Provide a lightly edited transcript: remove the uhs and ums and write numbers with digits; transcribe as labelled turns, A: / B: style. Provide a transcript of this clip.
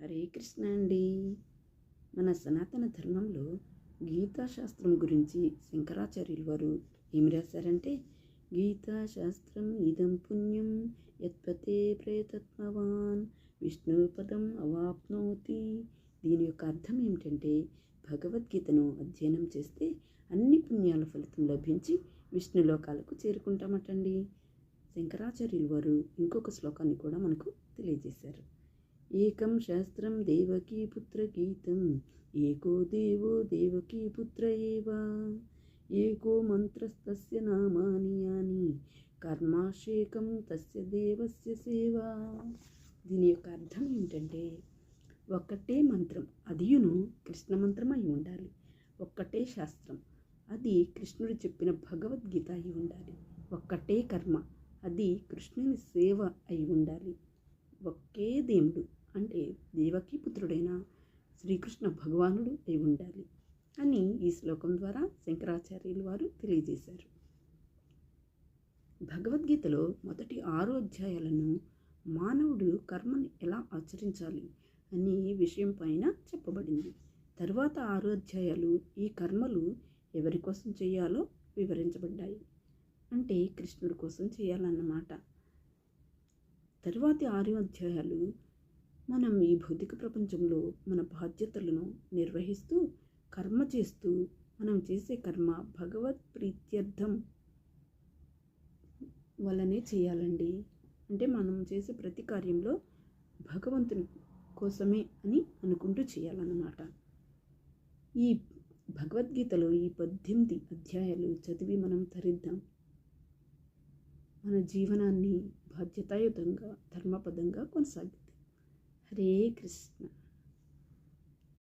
A: హరే కృష్ణ అండి. మన సనాతన ధర్మంలో గీతాశాస్త్రం గురించి శంకరాచార్యులు వారు ఏమి రాశారంటే, గీతాశాస్త్రం ఇదం పుణ్యం యత్పతే ప్రయతత్మవాన్ విష్ణుపదం అవాప్నోతి. దీని యొక్క అర్థం ఏమిటంటే, భగవద్గీతను అధ్యయనం చేస్తే అన్ని పుణ్యాల ఫలితం లభించి విష్ణులోకాలకు చేరుకుంటామటండి. శంకరాచార్యులు వారు ఇంకొక శ్లోకాన్ని కూడా మనకు తెలియజేశారు. ఏకం శాస్త్రం దేవకీపుత్ర గీతం ఏకో దేవో దేవకీపుత్ర ఏవ ఏకో మంత్రస్తస్య నామాని యాని కర్మాశేకం తస్య దేవస్య సేవ. దీని యొక్క అర్థం ఏమిటంటే, ఒక్కటే మంత్రం, అదియును కృష్ణ మంత్రం అయి ఉండాలి. ఒక్కటే శాస్త్రం, అది కృష్ణుడు చెప్పిన భగవద్గీత అయి ఉండాలి. ఒక్కటే కర్మ, అది కృష్ణుని సేవ అయి ఉండాలి. ఒకే దేవుడు అంటే దేవకీ పుత్రుడైన శ్రీకృష్ణ భగవానుడు అయి ఉండాలి అని ఈ శ్లోకం ద్వారా శంకరాచార్యులు వారు తెలియజేశారు. భగవద్గీతలో మొదటి 6 అధ్యాయాలను మానవుడు కర్మను ఎలా ఆచరించాలి అనే విషయం పైన చెప్పబడింది. తరువాత 6 అధ్యాయాలు ఈ కర్మలు ఎవరి కోసం చేయాలో వివరించబడ్డాయి. అంటే కృష్ణుడి కోసం చేయాలన్నమాట. తరువాతి 6 అధ్యాయాలు మనం ఈ భౌతిక ప్రపంచంలో మన బాధ్యతలను నిర్వహిస్తూ కర్మ చేస్తూ, మనం చేసే కర్మ భగవత్ ప్రీత్యర్థం వల్లనే చేయాలండి. అంటే మనం చేసే ప్రతి కార్యంలో భగవంతుని కోసమే అని అనుకుంటూ చేయాలన్నమాట. ఈ భగవద్గీతలో ఈ 18 అధ్యాయాలు చదివి మనం తరిద్దాం. మన జీవనాన్ని బాధ్యతాయుతంగా ధర్మపదంగా కొనసాగిద్దాం. హరే కృష్ణ.